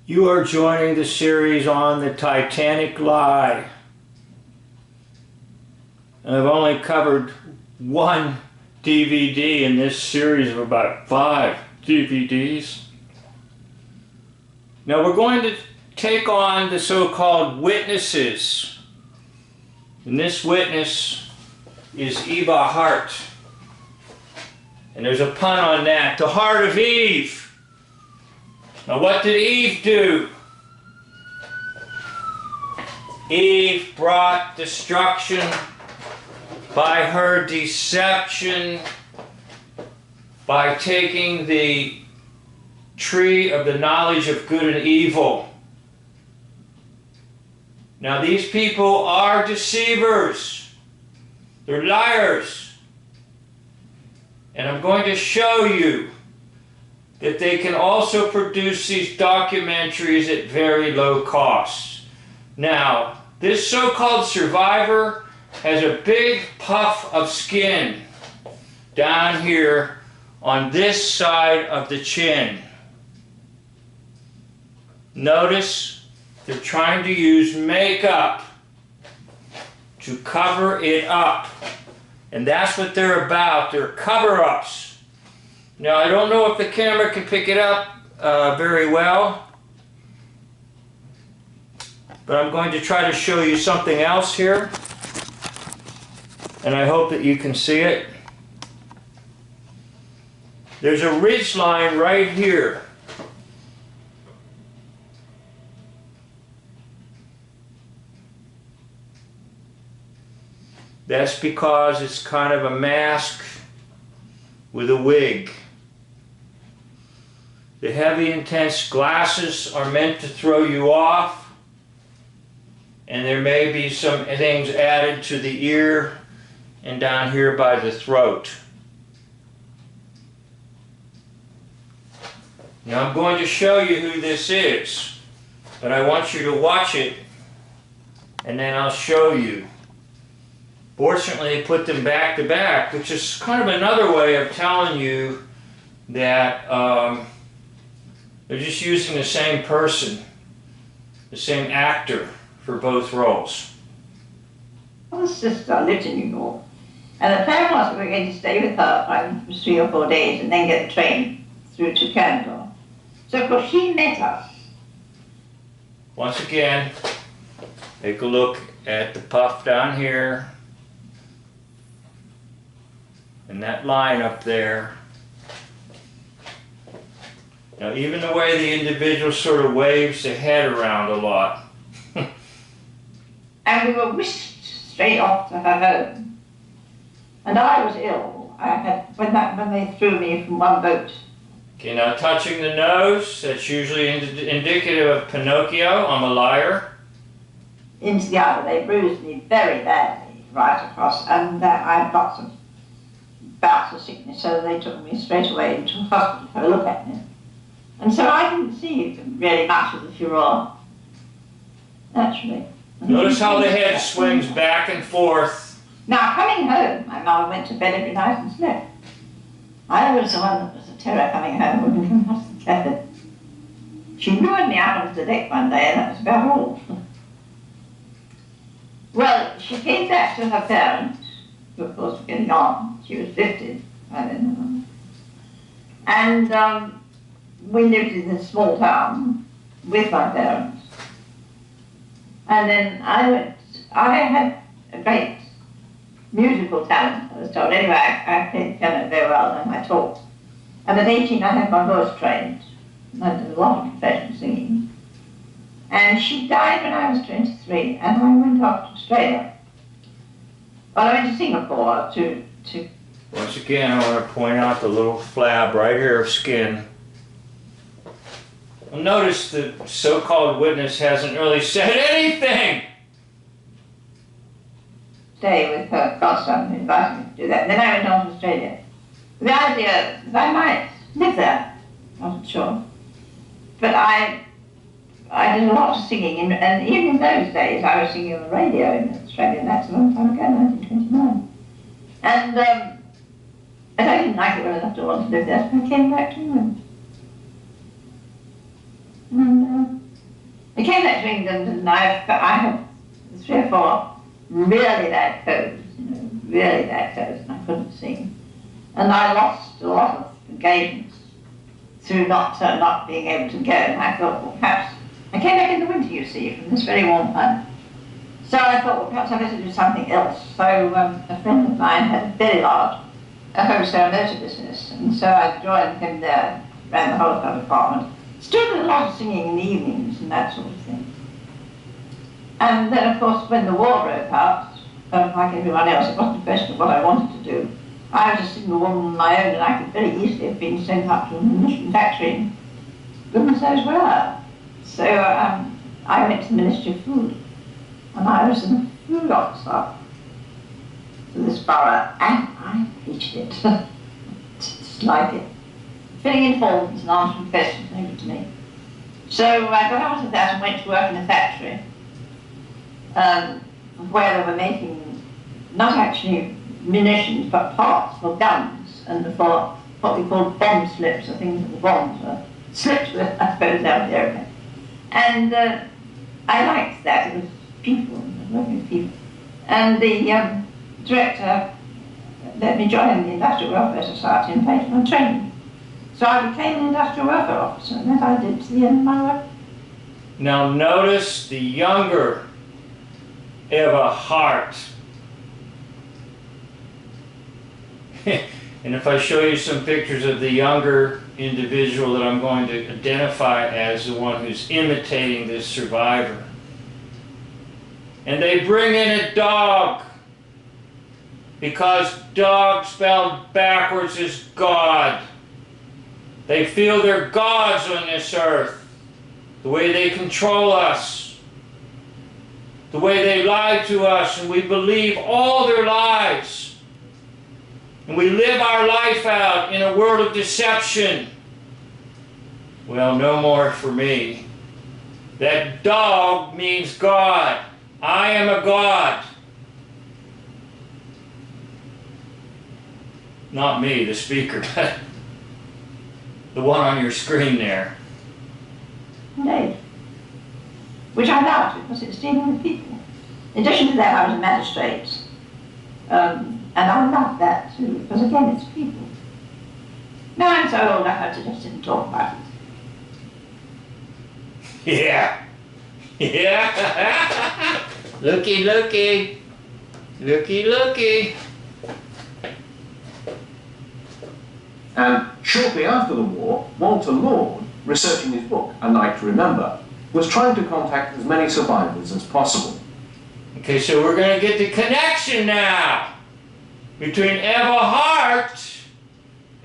You are joining the series on the Titanic Lie. And I've only covered one DVD in this series of about 5 DVDs. Now we're going to take on the so-called witnesses. And this witness is Eva Hart. And there's a pun on that. The heart of Eve. Now what did Eve do? Eve brought destruction by her deception, by taking the tree of the knowledge of good and evil. Now these people are deceivers. They're liars. And I'm going to show you that they can also produce these documentaries at very low cost. Now, this so-called survivor has a big puff of skin down here on this side of the chin. Notice they're trying to use makeup to cover it up. And that's what they're about. They're cover-ups. Now, I don't know if the camera can pick it up very well, but I'm going to try to show you something else here, and I hope that you can see it. There's a ridge line right here. That's because it's kind of a mask with a wig. The heavy, intense glasses are meant to throw you off, and there may be some things added to the ear and down here by the throat. Now I'm going to show you who this is, but I want you to watch it and then I'll show you. Fortunately, they put them back to back, which is kind of another way of telling you that they're just using the same person, the same actor for both roles. My sister lived in New York, and the plan was we were going to stay with her for 3 or 4 days and then get the train through to Canada. So of course she met us. Once again, take a look at the puff down here and that line up there. Now, even the way the individual sort of waves the head around a lot. And we were whisked straight off to her home. And I was ill. I had when they threw me from one boat. Okay, now touching the nose, that's usually indicative of Pinocchio. I'm a liar. Into the other, they bruised me very badly right across, and I got some bouts of sickness, so they took me straight away into a hospital to have a look at me. And so I didn't see really much of the furore, naturally. Notice how the head swings back and forth. Now, coming home, my mother went to bed every night and slept. I was the one that was a terror coming home. She lured me out onto the deck one day, and that was about all. Well, she came back to her parents, who of course were getting on. She was 50 by then. And we lived in this small town with my parents. And then I had a great musical talent, I was told. Anyway, I played piano very well and I taught. And at 18 I had my voice trained. And I did a lot of professional singing. And she died when I was 23 and I went off to Australia. Well, I went to Singapore to... Once again, I want to point out the little flab right here of skin. Well, notice the so-called witness hasn't really said anything. Stay with her godson who invited me to do that. And then I went on to Australia. The idea that I might live there, I wasn't sure. But I did a lot of singing, and even in those days I was singing on the radio in Australia, and that's a long time ago, 1929. And I didn't like it well enough to want to live there, so I came back to England. And I came back to England and I had 3 or 4 really bad colds, really bad colds, and I couldn't sing. And I lost a lot of engagements through not being able to go. And I thought, well, perhaps I came back in the winter, you see, from this very warm climate. So I thought, well, perhaps I better do something else. So a friend of mine had a very large wholesale motor business, and so I joined him there, ran the wholesale department. Still did a lot of singing in the evenings and that sort of thing. And then, of course, when the war broke out, like everyone else, it wasn't a question of what I wanted to do. I was a single woman on my own, and I could very easily have been sent up to a munition factory, and goodness knows where. So I went to the Ministry of Food, and I was in a food officer for this borough, and I hated it. Just like it. Filling in forms and answering questions, no good to me. So I got out of that and went to work in a factory where they were making not actually munitions but parts for guns and for what we called bomb slips, or things that the bombs were slipped with, I suppose, out of the airplane. And I liked that. It was people, working with people. And the director let me join the Industrial Welfare Society and paid for my training. So I became an industrial welfare officer, and that I did to the end of my work. Now notice the younger Eva Hart. And if I show you some pictures of the younger individual that I'm going to identify as the one who's imitating this survivor. And they bring in a dog, because dog spelled backwards is God. They feel they're gods on this earth. The way they control us. The way they lie to us, and we believe all their lies. And we live our life out in a world of deception. Well, no more for me. That dog means God. I am a God. Not me, the speaker, but the one on your screen there. Indeed. Which I loved, because it's dealing with people. In addition to that, I was a magistrate. And I loved that too, because again, it's people. Now I'm so old, I just didn't talk about it. Yeah. Yeah. Looky, looky. Looky, looky. And shortly after the war, Walter Lord, researching his book, A Night to Remember, was trying to contact as many survivors as possible. Okay, so we're going to get the connection now between Eva Hart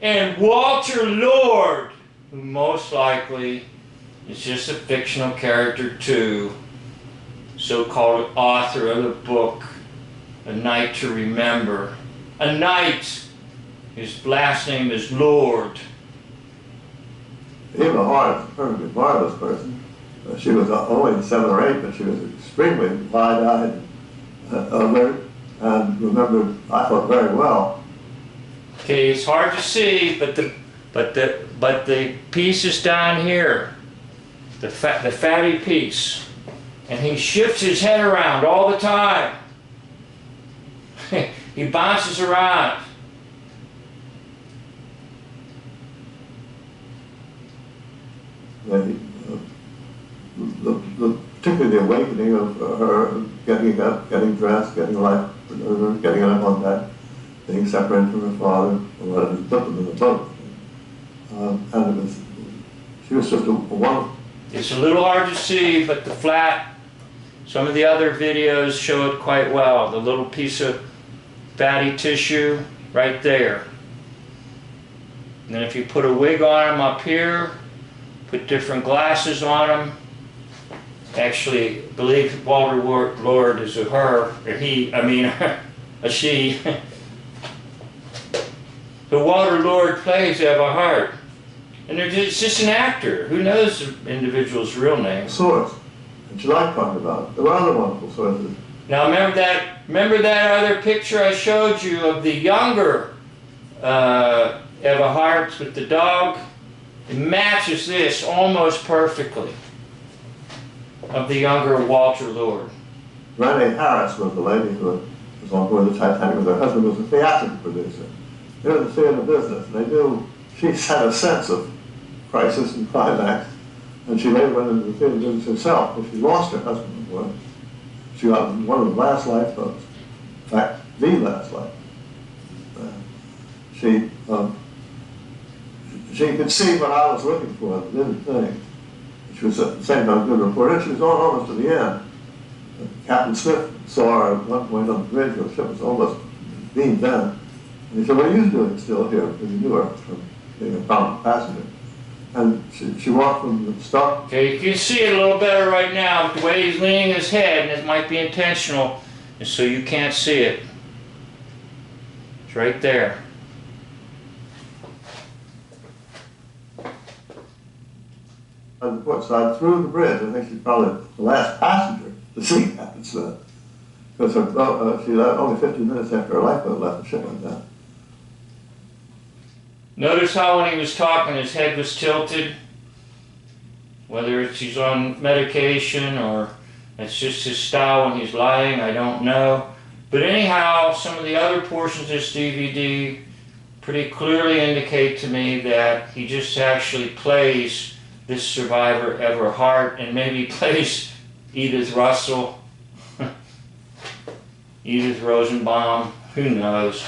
and Walter Lord, who most likely is just a fictional character too, so-called author of the book, A Night to Remember. A Night. His last name is Lord. Eva Hart is a perfectly marvelous person. She was only 7 or 8, but she was extremely wide-eyed, alert, and remembered, I thought, very well. Okay, it's hard to see, but the piece is down here, the fatty piece, and he shifts his head around all the time. He bounces around. Particularly the awakening of her getting up, getting dressed, getting life, getting up on that, being separated from her father, or whatever, put them in the boat. And she was just a wonderful. It's a little hard to see, but the flat, some of the other videos show it quite well. The little piece of fatty tissue right there. And then if you put a wig on him up here, put different glasses on him. Actually, I believe Walter Lord is a her, or he, I mean, a she. So Walter Lord plays Eva Hart. And it's just an actor. Who knows the individual's real name? Source. And she liked talking about it. There were other wonderful sources. Now remember that other picture I showed you of the younger Eva Hart with the dog? It matches this almost perfectly. of the younger Walter Lord. Renee Harris was the lady who was on board the Titanic with her husband, was a theatrical producer. They were in the theater business, and they knew she had a sense of crisis and climax, and she later went into the theater business herself, but she lost her husband on board. She got one of the last lifeboats, in fact, the last lifeboat. She could see what I was looking for, didn't think. She was at the same time a good reporter. She was on almost to the end. Captain Smith saw her at one point on the bridge where the ship was almost beamed down. And he said, "What are you doing still here?" Because he knew her from being a prominent passenger. And she walked from the stop. Okay, you can see it a little better right now, the way he's leaning his head, and it might be intentional, and so you can't see it. It's right there. On the port side through the bridge. I think she's probably the last passenger to see Captain Smith. Because she left only 15 minutes after her lifeboat left, the ship went down. Notice how when he was talking his head was tilted? Whether it's he's on medication or it's just his style when he's lying, I don't know. But anyhow, some of the other portions of this DVD pretty clearly indicate to me that he just actually plays this survivor ever Hart, and maybe plays Edith Russell, Edith Rosenbaum, who knows.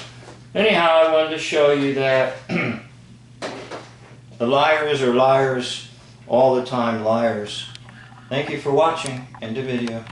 Anyhow, I wanted to show you that the liars are liars, all the time liars. Thank you for watching. End of video.